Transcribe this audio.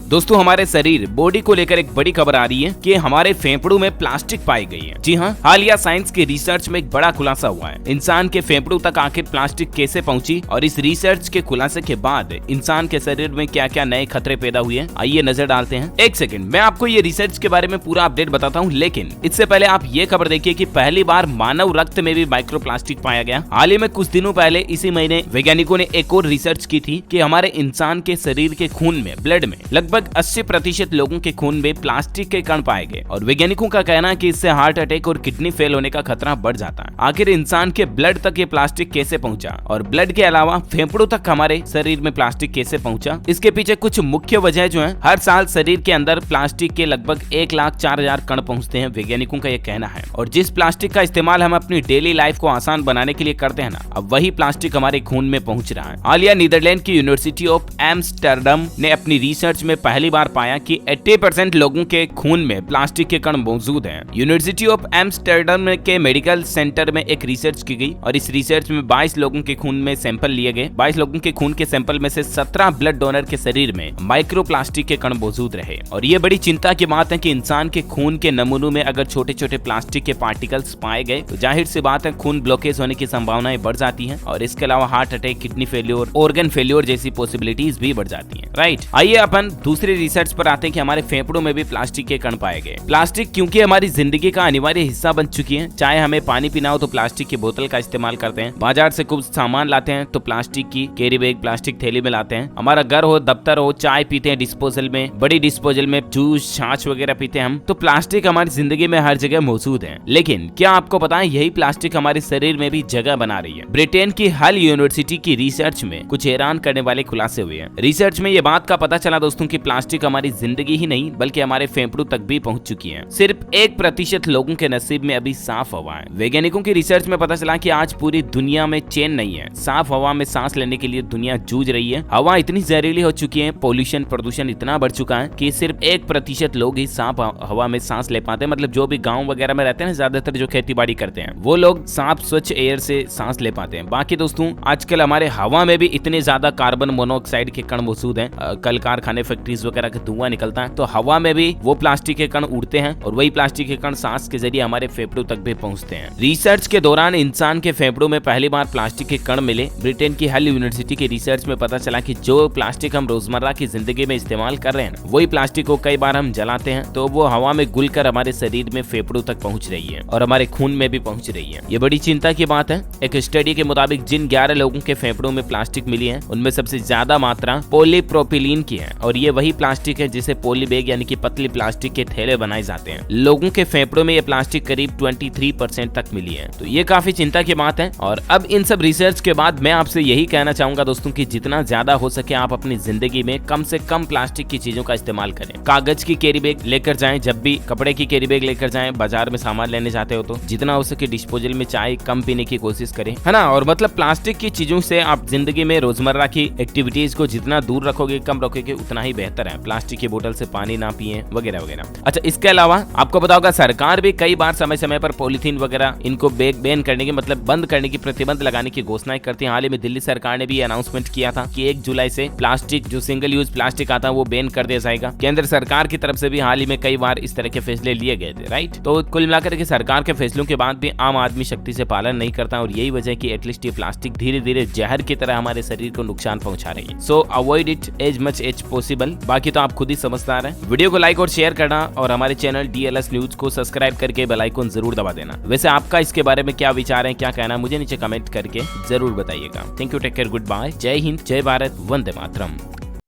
दोस्तों हमारे शरीर बॉडी को लेकर एक बड़ी खबर आ रही है कि हमारे फेफड़ों में प्लास्टिक पाई गई है। जी हाँ, हालिया साइंस की रिसर्च में एक बड़ा खुलासा हुआ है। इंसान के फेफड़ों तक आखिर प्लास्टिक कैसे पहुंची और इस रिसर्च के खुलासे के बाद इंसान के शरीर में क्या क्या नए खतरे पैदा हुए हैं, आइए नजर डालते हैं। एक सेकंड, मैं आपको ये रिसर्च के बारे में पूरा अपडेट बताता हूँ, लेकिन इससे पहले आप ये खबर देखिए कि पहली बार मानव रक्त में भी माइक्रो प्लास्टिक पाया गया। हाल ही में कुछ दिनों पहले इसी महीने वैज्ञानिकों ने एक और रिसर्च की थी कि हमारे इंसान के शरीर के खून में, ब्लड में लगभग 80% लोगों के खून में प्लास्टिक के कण पाए गए और वैज्ञानिकों का कहना है कि इससे हार्ट अटैक और किडनी फेल होने का खतरा बढ़ जाता है। आखिर इंसान के ब्लड तक ये प्लास्टिक कैसे पहुंचा और ब्लड के अलावा फेफड़ों तक हमारे शरीर में प्लास्टिक कैसे पहुंचा, इसके पीछे कुछ मुख्य वजह जो है। हर साल शरीर के अंदर प्लास्टिक के लगभग 1,04,000 कण पहुंचते हैं, वैज्ञानिकों का यह कहना है। और जिस प्लास्टिक का इस्तेमाल हम अपनी डेली लाइफ को आसान बनाने के लिए करते हैं ना, अब वही प्लास्टिक हमारे खून में पहुंच रहा है। हालिया नीदरलैंड की यूनिवर्सिटी ऑफ एम्स्टर्डम ने अपनी रिसर्च में पहली बार पाया कि 80% लोगों के खून में प्लास्टिक के कण मौजूद हैं। यूनिवर्सिटी ऑफ एम्स्टर्डम के मेडिकल सेंटर में एक रिसर्च की गई और इस रिसर्च में 22 लोगों के खून में सैंपल लिए गए। 22 लोगों के खून के सैंपल में से 17 ब्लड डोनर के शरीर में माइक्रो प्लास्टिक के कण मौजूद रहे। और ये बड़ी चिंता की बात है कि इंसान के खून के नमूनों में अगर छोटे छोटे प्लास्टिक के पार्टिकल्स पाए गए तो जाहिर सी बात है खून ब्लॉकेज होने की संभावनाएं बढ़ जाती हैं और इसके अलावा heart attack, kidney failure, organ failure जैसी पॉसिबिलिटीज भी बढ़ जाती हैं। राइट, आइए अपन दूसरी रिसर्च पर आते हैं कि हमारे फेफड़ों में भी प्लास्टिक के कण पाए गए। प्लास्टिक क्योंकि हमारी जिंदगी का अनिवार्य हिस्सा बन चुकी है। चाहे हमें पानी पीना हो तो प्लास्टिक की बोतल का इस्तेमाल करते हैं, बाजार से कुछ सामान लाते हैं तो प्लास्टिक की कैरी बैग, प्लास्टिक थैली में लाते हैं, हमारा घर हो, दफ्तर हो, चाय पीते हैं डिस्पोजल में, बड़ी डिस्पोजल में, जूस, छाछ वगैरह पीते हैं हम, तो प्लास्टिक हमारी जिंदगी में हर जगह मौजूद है। लेकिन क्या आपको पता है यही प्लास्टिक हमारे शरीर में भी जगह बना रही है। ब्रिटेन की हल यूनिवर्सिटी की रिसर्च में कुछ हैरान करने वाले खुलासे हुए हैं। रिसर्च में ये बात का पता चला दोस्तों कि प्लास्टिक हमारी जिंदगी ही नहीं बल्कि हमारे फेफड़ों तक भी पहुंच चुकी है। सिर्फ 1% लोगों के नसीब में अभी साफ हवा है। वैज्ञानिकों की रिसर्च में पता चला कि आज पूरी दुनिया में चैन नहीं है। साफ हवा में सांस लेने के लिए दुनिया जूझ रही है। हवा इतनी जहरीली हो चुकी है, पॉल्यूशन, प्रदूषण इतना बढ़ चुका है कि सिर्फ 1% लोग ही साफ हवा में सांस ले पाते हैं। मतलब जो भी गाँव वगैरह में रहते हैं, ज्यादातर जो खेती बाड़ी करते हैं वो लोग साफ स्वच्छ एयर से सांस ले पाते हैं। बाकी दोस्तों आजकल हमारे हवा में भी इतने ज्यादा कार्बन मोनोऑक्साइड के कण मौजूद हैं। कल कारखाने, फैक्ट्रीज वगैरह का धुआं निकलता है तो हवा में भी वो प्लास्टिक के कण उड़ते हैं और वही प्लास्टिक के कण सांस के जरिए हमारे फेफड़ों तक भी पहुंचते हैं। रिसर्च के दौरान इंसान के फेफड़ों में पहली बार प्लास्टिक के कण मिले। ब्रिटेन की हल यूनिवर्सिटी की रिसर्च में पता चला कि जो प्लास्टिक हम रोजमर्रा की जिंदगी में इस्तेमाल कर रहे हैं वही प्लास्टिक को कई बार हम जलाते हैं तो वो हवा में घुलकर हमारे शरीर में फेफड़ों तक पहुंच रही है और हमारे खून में भी पहुंच रही है। ये बड़ी चिंता की बात है। एक स्टडी के मुताबिक जिन 11 लोगों के फेफड़ों में प्लास्टिक मिली है उनमें सबसे ज्यादा मात्रा पॉलीप्रोपिलीन की है और ये वही प्लास्टिक है जिसे पॉली बैग यानी कि पतली प्लास्टिक के थैले बनाए जाते हैं। लोगों के फेफड़ों में ये प्लास्टिक करीब 23% तक मिली है, तो ये काफी चिंता की बात है। और अब इन सब रिसर्च के बाद मैं आपसे यही कहना चाहूंगा दोस्तों कि जितना ज्यादा हो सके आप अपनी जिंदगी में कम से कम प्लास्टिक की चीजों का इस्तेमाल करें। कागज की कैरी बैग लेकर जाएं, जब भी कपड़े की कैरी बैग लेकर जाएं, बाजार में सामान लेने जाते हो तो जितना हो सके डिस्पोजल में चाय कम पीने की कोशिश करें, है ना। और मतलब प्लास्टिक की चीजों से आप जिंदगी में रोजमर्रा की एक्टिविटीज को जितना दूर रखोगे, कम रखोगे, उतना ही बेहतर है। प्लास्टिक की बोतल से पानी ना पिए वगैरह वगैरह। अच्छा, इसके अलावा आपको पता होगा सरकार भी कई बार समय समय पर पॉलीथीन वगैरह इनको बैन करने की, मतलब बंद करने की, प्रतिबंध लगाने की घोषणाएं करती है। हाल ही में दिल्ली सरकार ने भी अनाउंसमेंट किया था कि 1 जुलाई से प्लास्टिक, जो सिंगल यूज प्लास्टिक आता है, वो बैन कर दिया जाएगा। केंद्र सरकार की तरफ से भी हाल ही में कई बार इस तरह के फैसले लिए गए थे। राइट, तो कुल मिलाकर के सरकार के फैसलों के बाद भी आम आदमी शक्ति से पालन नहीं करता और यही वजह की एटलीस्ट ये प्लास्टिक धीरे धीरे जहर की तरह हमारे शरीर को नुकसान पहुंचा रही है। So avoid it as much as possible. बाकी तो आप खुद ही समझदार हैं। वीडियो को लाइक और शेयर करना और हमारे चैनल DLS न्यूज को सब्सक्राइब करके बेल आइकन जरूर दबा देना। वैसे आपका इसके बारे में क्या विचार है, क्या कहना है, मुझे नीचे कमेंट करके जरूर बताइएगा। Thank you, take care, good bye, जय हिंद, जय भारत, वंदे मातरम।